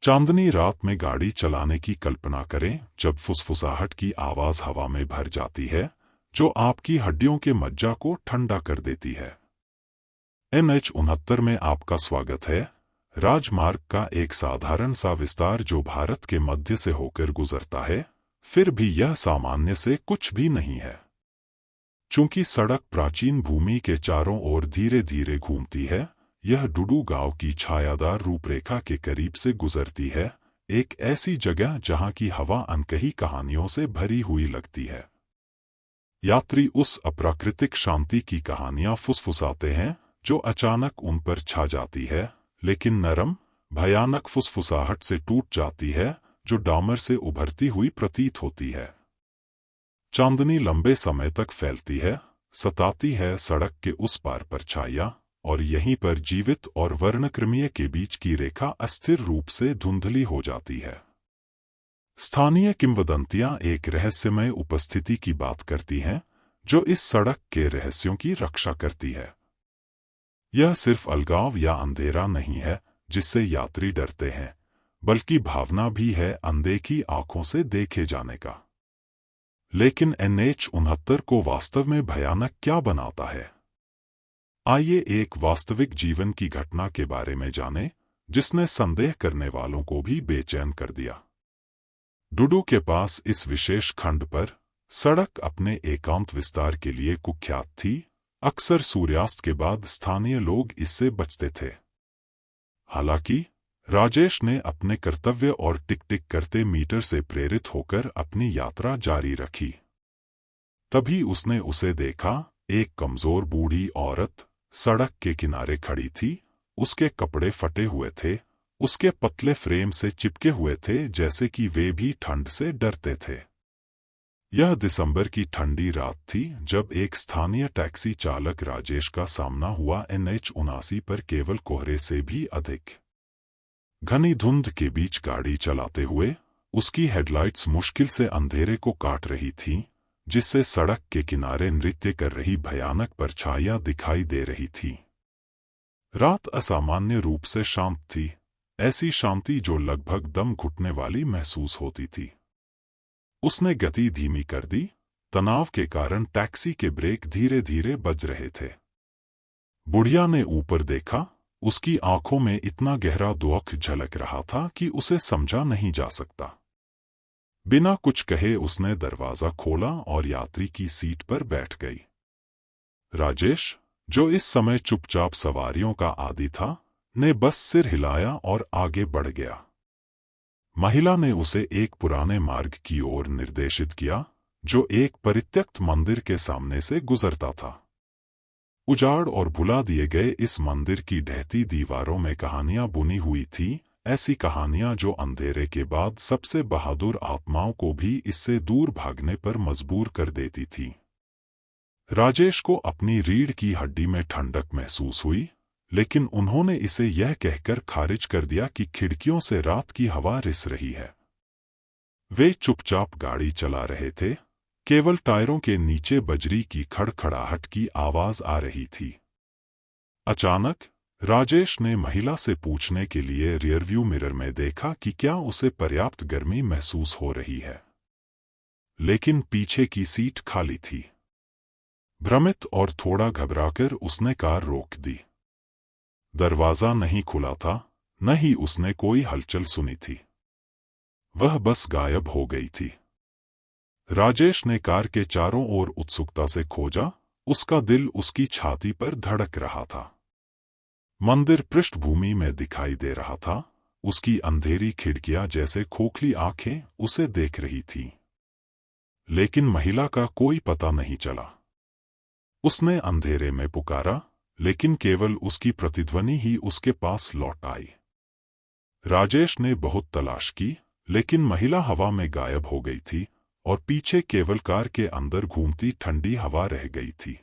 चांदनी रात में गाड़ी चलाने की कल्पना करें जब फुसफुसाहट की आवाज हवा में भर जाती है जो आपकी हड्डियों के मज्जा को ठंडा कर देती है। NH-69 में आपका स्वागत है। राजमार्ग का एक साधारण सा विस्तार जो भारत के मध्य से होकर गुजरता है, फिर भी यह सामान्य से कुछ भी नहीं है। चूंकि सड़क प्राचीन भूमि के चारों ओर धीरे धीरे घूमती है, यह डुडू गांव की छायादार रूपरेखा के करीब से गुजरती है, एक ऐसी जगह जहां की हवा अनकही कहानियों से भरी हुई लगती है। यात्री उस अप्राकृतिक शांति की कहानियां फुसफुसाते हैं जो अचानक उन पर छा जाती है, लेकिन नरम, भयानक फुसफुसाहट से टूट जाती है जो डामर से उभरती हुई प्रतीत होती है। चांदनी लंबे समय तक फैलती है, सताती है सड़क के उस पार परछाइयां, और यहीं पर जीवित और वर्णक्रमीय के बीच की रेखा अस्थिर रूप से धुंधली हो जाती है। स्थानीय किंवदंतियां एक रहस्यमय उपस्थिति की बात करती हैं जो इस सड़क के रहस्यों की रक्षा करती है। यह सिर्फ अलगाव या अंधेरा नहीं है जिससे यात्री डरते हैं, बल्कि भावना भी है अनदेखी आंखों से देखे जाने का। लेकिन NH-69 को वास्तव में भयानक क्या बनाता है? आइए एक वास्तविक जीवन की घटना के बारे में जानें जिसने संदेह करने वालों को भी बेचैन कर दिया। डुडू के पास इस विशेष खंड पर सड़क अपने एकांत विस्तार के लिए कुख्यात थी। अक्सर सूर्यास्त के बाद स्थानीय लोग इससे बचते थे। हालांकि राजेश ने अपने कर्तव्य और टिक टिक करते मीटर से प्रेरित होकर अपनी यात्रा जारी रखी। तभी उसने उसे देखा, एक कमजोर बूढ़ी औरत सड़क के किनारे खड़ी थी। उसके कपड़े फटे हुए थे, उसके पतले फ्रेम से चिपके हुए थे जैसे कि वे भी ठंड से डरते थे। यह दिसंबर की ठंडी रात थी जब एक स्थानीय टैक्सी चालक राजेश का सामना हुआ NH-79 पर केवल कोहरे से भी अधिक घनी धुंध के बीच गाड़ी चलाते हुए उसकी हेडलाइट्स मुश्किल से अंधेरे को काट रही थीं, जिससे सड़क के किनारे नृत्य कर रही भयानक परछाइयां दिखाई दे रही थी। रात असामान्य रूप से शांत थी, ऐसी शांति जो लगभग दम घुटने वाली महसूस होती थी। उसने गति धीमी कर दी, तनाव के कारण टैक्सी के ब्रेक धीरे धीरे बज रहे थे। बुढ़िया ने ऊपर देखा, उसकी आंखों में इतना गहरा दुख झलक रहा था कि उसे समझा नहीं जा सकता। बिना कुछ कहे उसने दरवाजा खोला और यात्री की सीट पर बैठ गई। राजेश, जो इस समय चुपचाप सवारियों का आदी था, ने बस सिर हिलाया और आगे बढ़ गया। महिला ने उसे एक पुराने मार्ग की ओर निर्देशित किया जो एक परित्यक्त मंदिर के सामने से गुजरता था। उजाड़ और भुला दिए गए इस मंदिर की ढहती दीवारों में कहानियां बुनी हुई थी, ऐसी कहानियां जो अंधेरे के बाद सबसे बहादुर आत्माओं को भी इससे दूर भागने पर मजबूर कर देती थी। राजेश को अपनी रीढ़ की हड्डी में ठंडक महसूस हुई, लेकिन उन्होंने इसे यह कहकर खारिज कर दिया कि खिड़कियों से रात की हवा रिस रही है। वे चुपचाप गाड़ी चला रहे थे, केवल टायरों के नीचे बजरी की खड़खड़ाहट की आवाज आ रही थी। अचानक राजेश ने महिला से पूछने के लिए रियरव्यू मिरर में देखा कि क्या उसे पर्याप्त गर्मी महसूस हो रही है, लेकिन पीछे की सीट खाली थी। भ्रमित और थोड़ा घबराकर उसने कार रोक दी। दरवाजा नहीं खुला था, न ही उसने कोई हलचल सुनी थी। वह बस गायब हो गई थी। राजेश ने कार के चारों ओर उत्सुकता से खोजा, उसका दिल उसकी छाती पर धड़क रहा था। मंदिर पृष्ठभूमि में दिखाई दे रहा था, उसकी अंधेरी खिड़कियां जैसे खोखली आंखें उसे देख रही थीं। लेकिन महिला का कोई पता नहीं चला। उसने अंधेरे में पुकारा, लेकिन केवल उसकी प्रतिध्वनि ही उसके पास लौट आई। राजेश ने बहुत तलाश की, लेकिन महिला हवा में गायब हो गई थी और पीछे केवल कार के अंदर घूमती ठंडी हवा रह गई थी।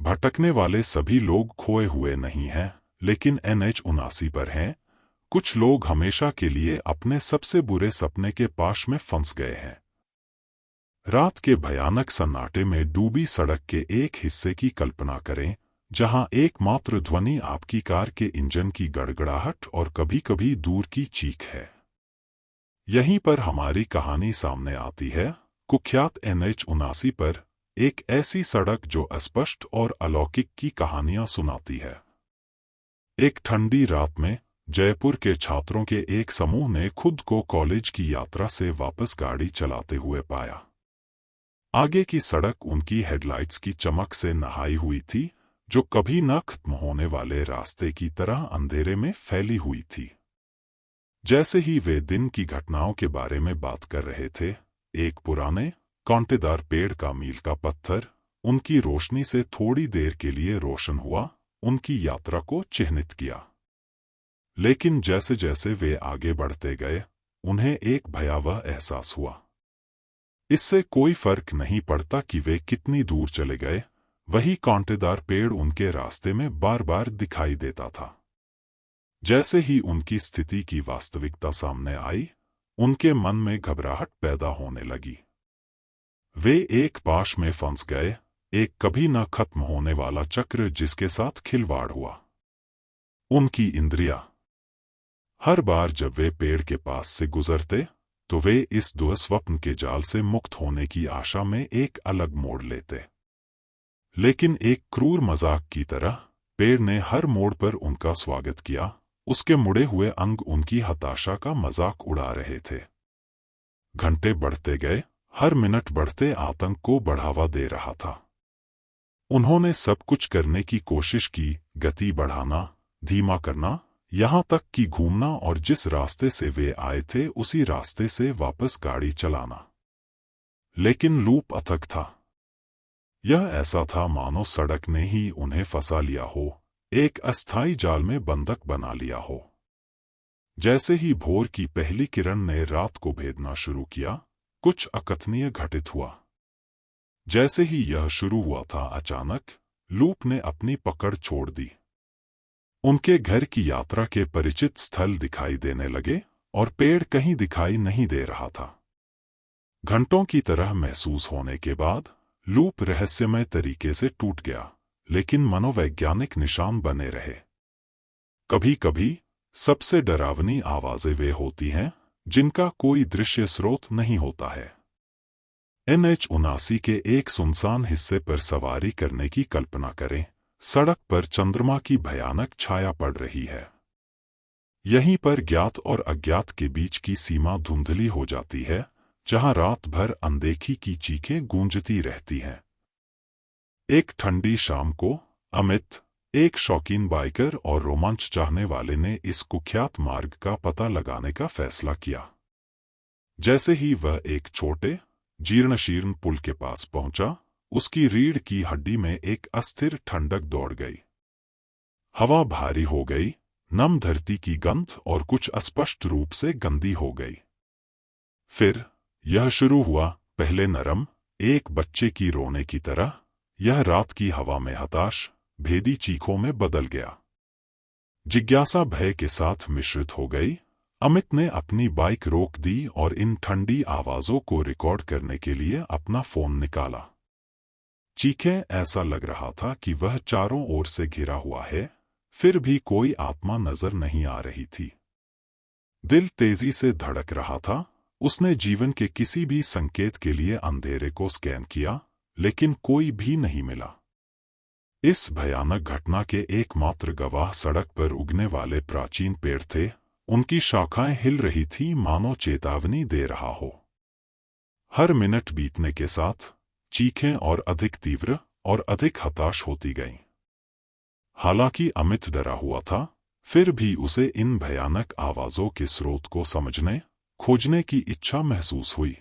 भटकने वाले सभी लोग खोए हुए नहीं हैं, लेकिन NH-79 पर हैं। कुछ लोग हमेशा के लिए अपने सबसे बुरे सपने के पाश में फंस गए हैं। रात के भयानक सन्नाटे में डूबी सड़क के एक हिस्से की कल्पना करें जहां एकमात्र ध्वनि आपकी कार के इंजन की गड़गड़ाहट और कभी-कभी दूर की चीख है। यहीं पर हमारी कहानी सामने आती है, कुख्यात NH-79 पर, एक ऐसी सड़क जो अस्पष्ट और अलौकिक की कहानियां सुनाती है। एक ठंडी रात में जयपुर के छात्रों के एक समूह ने खुद को कॉलेज की यात्रा से वापस गाड़ी चलाते हुए पाया। आगे की सड़क उनकी हेडलाइट्स की चमक से नहाई हुई थी, जो कभी न खत्म होने वाले रास्ते की तरह अंधेरे में फैली हुई थी। जैसे ही वे दिन की घटनाओं के बारे में बात कर रहे थे, एक पुराने कांटेदार पेड़ का मील का पत्थर उनकी रोशनी से थोड़ी देर के लिए रोशन हुआ, उनकी यात्रा को चिह्नित किया। लेकिन जैसे जैसे वे आगे बढ़ते गए, उन्हें एक भयावह एहसास हुआ। इससे कोई फर्क नहीं पड़ता कि वे कितनी दूर चले गए, वही कांटेदार पेड़ उनके रास्ते में बार बार दिखाई देता था। जैसे ही उनकी स्थिति की वास्तविकता सामने आई, उनके मन में घबराहट पैदा होने लगी। वे एक पाश में फंस गए, एक कभी न खत्म होने वाला चक्र जिसके साथ खिलवाड़ हुआ। उनकी इंद्रियां, हर बार जब वे पेड़ के पास से गुजरते, तो वे इस दुस्वप्न के जाल से मुक्त होने की आशा में एक अलग मोड़ लेते। लेकिन एक क्रूर मजाक की तरह पेड़ ने हर मोड़ पर उनका स्वागत किया। उसके मुड़े हुए अंग उनकी हताशा का मजाक उड़ा रहे थे। घंटे बढ़ते गए, हर मिनट बढ़ते आतंक को बढ़ावा दे रहा था। उन्होंने सब कुछ करने की कोशिश की, गति बढ़ाना, धीमा करना, यहां तक कि घूमना और जिस रास्ते से वे आए थे उसी रास्ते से वापस गाड़ी चलाना। लेकिन लूप अथक था। यह ऐसा था मानो सड़क ने ही उन्हें फंसा लिया हो, एक अस्थायी जाल में बंधक बना लिया हो। जैसे ही भोर की पहली किरण ने रात को भेदना शुरू किया, कुछ अकथनीय घटित हुआ। जैसे ही यह शुरू हुआ था, अचानक लूप ने अपनी पकड़ छोड़ दी। उनके घर की यात्रा के परिचित स्थल दिखाई देने लगे और पेड़ कहीं दिखाई नहीं दे रहा था। घंटों की तरह महसूस होने के बाद लूप रहस्यमय तरीके से टूट गया, लेकिन मनोवैज्ञानिक निशान बने रहे। कभी कभी सबसे डरावनी आवाजें वे होती हैं जिनका कोई दृश्य स्रोत नहीं होता है। NH-79 के एक सुनसान हिस्से पर सवारी करने की कल्पना करें। सड़क पर चंद्रमा की भयानक छाया पड़ रही है। यहीं पर ज्ञात और अज्ञात के बीच की सीमा धुंधली हो जाती है, जहां रात भर अनदेखी की चीखें गूंजती रहती हैं। एक ठंडी शाम को अमित, एक शौकीन बाइकर और रोमांच चाहने वाले ने इस कुख्यात मार्ग का पता लगाने का फैसला किया। जैसे ही वह एक छोटे जीर्णशीर्ण पुल के पास पहुंचा, उसकी रीढ़ की हड्डी में एक अस्थिर ठंडक दौड़ गई। हवा भारी हो गई, नम धरती की गंध और कुछ अस्पष्ट रूप से गंदी हो गई। फिर यह शुरू हुआ, पहले नरम, एक बच्चे की रोने की तरह, यह रात की हवा में हताश, भेदी चीखों में बदल गया। जिज्ञासा भय के साथ मिश्रित हो गई। अमित ने अपनी बाइक रोक दी और इन ठंडी आवाजों को रिकॉर्ड करने के लिए अपना फोन निकाला। चीखें, ऐसा लग रहा था कि वह चारों ओर से घिरा हुआ है, फिर भी कोई आत्मा नजर नहीं आ रही थी। दिल तेजी से धड़क रहा था। उसने जीवन के किसी भी संकेत के लिए अंधेरे को स्कैन किया, लेकिन कोई भी नहीं मिला। इस भयानक घटना के एकमात्र गवाह सड़क पर उगने वाले प्राचीन पेड़ थे। उनकी शाखाएं हिल रही थी, मानो चेतावनी दे रहा हो। हर मिनट बीतने के साथ चीखें और अधिक तीव्र और अधिक हताश होती गईं। हालांकि अमित डरा हुआ था, फिर भी उसे इन भयानक आवाजों के स्रोत को समझने, खोजने की इच्छा महसूस हुई।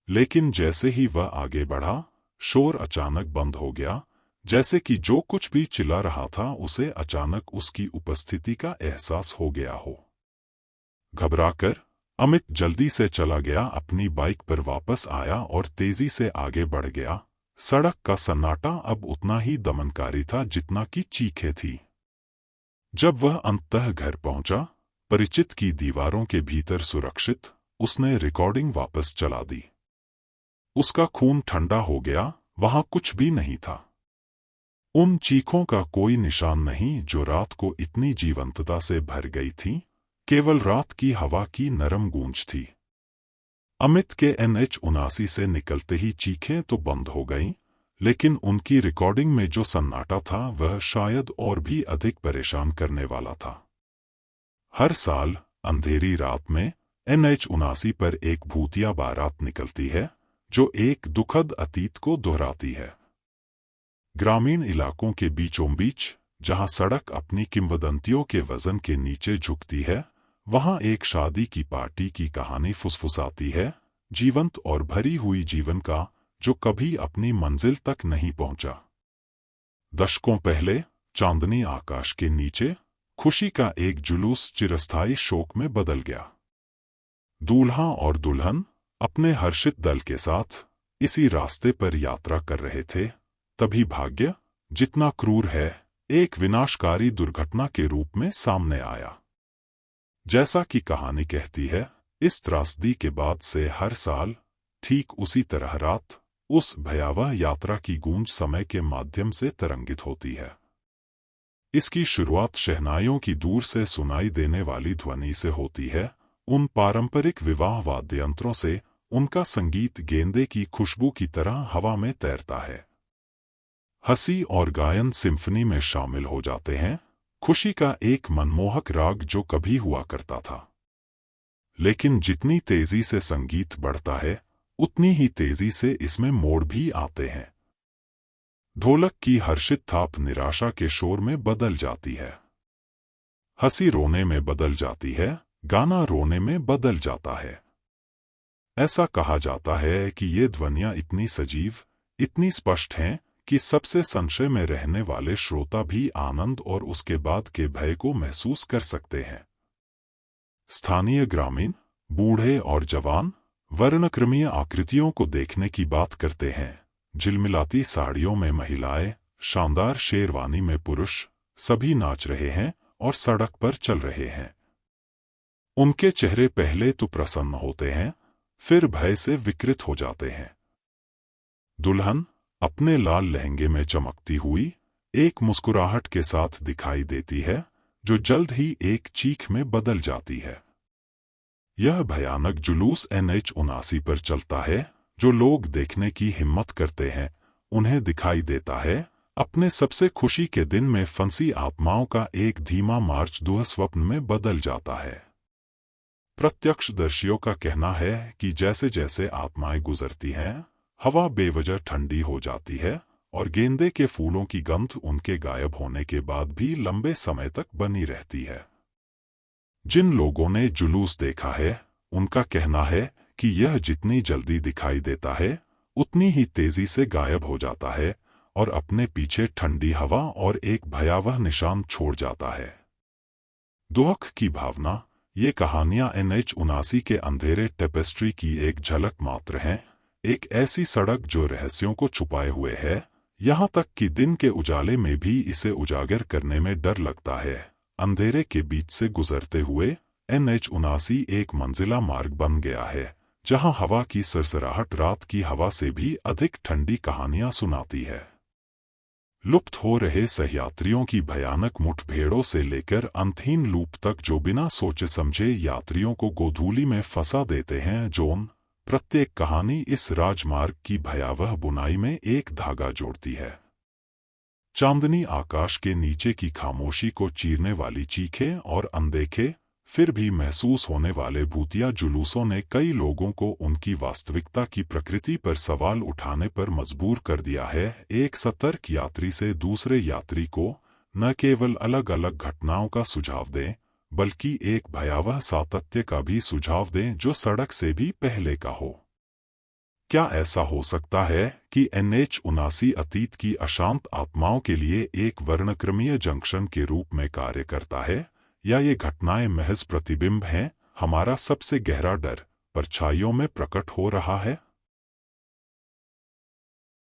लेकिन जैसे ही वह आगे बढ़ा, शोर अचानक बंद हो गया, जैसे कि जो कुछ भी चिल्ला रहा था उसे अचानक उसकी उपस्थिति का एहसास हो गया हो। घबराकर अमित जल्दी से चला गया, अपनी बाइक पर वापस आया और तेजी से आगे बढ़ गया। सड़क का सन्नाटा अब उतना ही दमनकारी था जितना कि चीखें थी। जब वह अंततः घर पहुंचा, परिचित की दीवारों के भीतर सुरक्षित, उसने रिकॉर्डिंग वापस चला दी। उसका खून ठंडा हो गया, वहां कुछ भी नहीं था। उन चीखों का कोई निशान नहीं जो रात को इतनी जीवंतता से भर गई थी, केवल रात की हवा की नरम गूंज थी। अमित के NH-79 से निकलते ही चीखें तो बंद हो गईं, लेकिन उनकी रिकॉर्डिंग में जो सन्नाटा था वह शायद और भी अधिक परेशान करने वाला था। हर साल अंधेरी रात में NH-79 पर एक भूतिया बारात निकलती है जो एक दुखद अतीत को दोहराती है। ग्रामीण इलाकों के बीचों बीच, जहां सड़क अपनी किंवदंतियों के वजन के नीचे झुकती है, वहां एक शादी की पार्टी की कहानी फुसफुसाती है, जीवंत और भरी हुई जीवन का, जो कभी अपनी मंजिल तक नहीं पहुंचा। दशकों पहले चांदनी आकाश के नीचे खुशी का एक जुलूस चिरस्थायी शोक में बदल गया। दूल्हा और दुल्हन अपने हर्षित दल के साथ इसी रास्ते पर यात्रा कर रहे थे, तभी भाग्य, जितना क्रूर है, एक विनाशकारी दुर्घटना के रूप में सामने आया। जैसा कि कहानी कहती है, इस त्रासदी के बाद से हर साल ठीक उसी तरह रात उस भयावह यात्रा की गूंज समय के माध्यम से तरंगित होती है। इसकी शुरुआत शहनाइयों की दूर से सुनाई देने वाली ध्वनि से होती है, उन पारंपरिक विवाह वाद्य यंत्रों से। उनका संगीत गेंदे की खुशबू की तरह हवा में तैरता है। हंसी और गायन सिम्फनी में शामिल हो जाते हैं, खुशी का एक मनमोहक राग जो कभी हुआ करता था। लेकिन जितनी तेजी से संगीत बढ़ता है, उतनी ही तेजी से इसमें मोड़ भी आते हैं। ढोलक की हर्षित थाप निराशा के शोर में बदल जाती है। हंसी रोने में बदल जाती है, गाना रोने में बदल जाता है। ऐसा कहा जाता है कि ये ध्वनियां इतनी सजीव, इतनी स्पष्ट हैं कि सबसे संशय में रहने वाले श्रोता भी आनंद और उसके बाद के भय को महसूस कर सकते हैं। स्थानीय ग्रामीण, बूढ़े और जवान वर्णक्रमीय आकृतियों को देखने की बात करते हैं। झिलमिलाती साड़ियों में महिलाएं, शानदार शेरवानी में पुरुष, सभी नाच रहे हैं और सड़क पर चल रहे हैं। उनके चेहरे पहले तो प्रसन्न होते हैं, फिर भय से विकृत हो जाते हैं। दुल्हन अपने लाल लहंगे में चमकती हुई एक मुस्कुराहट के साथ दिखाई देती है, जो जल्द ही एक चीख में बदल जाती है। यह भयानक जुलूस NH-79 पर चलता है। जो लोग देखने की हिम्मत करते हैं, उन्हें दिखाई देता है अपने सबसे खुशी के दिन में फंसी आत्माओं का एक धीमा मार्च दुःस्वप्न में बदल जाता है। प्रत्यक्षदर्शियों का कहना है कि जैसे जैसे आत्माएं गुजरती हैं, हवा बेवजह ठंडी हो जाती है और गेंदे के फूलों की गंध उनके गायब होने के बाद भी लंबे समय तक बनी रहती है। जिन लोगों ने जुलूस देखा है, उनका कहना है कि यह जितनी जल्दी दिखाई देता है, उतनी ही तेजी से गायब हो जाता है और अपने पीछे ठंडी हवा और एक भयावह निशान छोड़ जाता है। दुख की भावना, ये कहानियां NH-79 के अंधेरे टेपेस्ट्री की एक झलक मात्र हैं, एक ऐसी सड़क जो रहस्यों को छुपाए हुए है, यहाँ तक कि दिन के उजाले में भी इसे उजागर करने में डर लगता है। अंधेरे के बीच से गुजरते हुए NH-79 एक मंजिला मार्ग बन गया है, जहां हवा की सरसराहट रात की हवा से भी अधिक ठंडी कहानियां सुनाती है। लुप्त हो रहे सहयात्रियों की भयानक मुठभेड़ों से लेकर अंतहीन लूप तक जो बिना सोचे समझे यात्रियों को गोधूली में फंसा देते हैं, जोन प्रत्येक कहानी इस राजमार्ग की भयावह बुनाई में एक धागा जोड़ती है। चांदनी आकाश के नीचे की खामोशी को चीरने वाली चीखें और अनदेखे फिर भी महसूस होने वाले भूतिया जुलूसों ने कई लोगों को उनकी वास्तविकता की प्रकृति पर सवाल उठाने पर मजबूर कर दिया है। एक सतर्क यात्री से दूसरे यात्री को न केवल अलग अलग घटनाओं का सुझाव दें, बल्कि एक भयावह सातत्य का भी सुझाव दें जो सड़क से भी पहले का हो। क्या ऐसा हो सकता है कि NH-79 अतीत की अशांत आत्माओं के लिए एक वर्णक्रमीय जंक्शन के रूप में कार्य करता है, या ये घटनाएं महज प्रतिबिंब हैं? हमारा सबसे गहरा डर परछाइयों में प्रकट हो रहा है।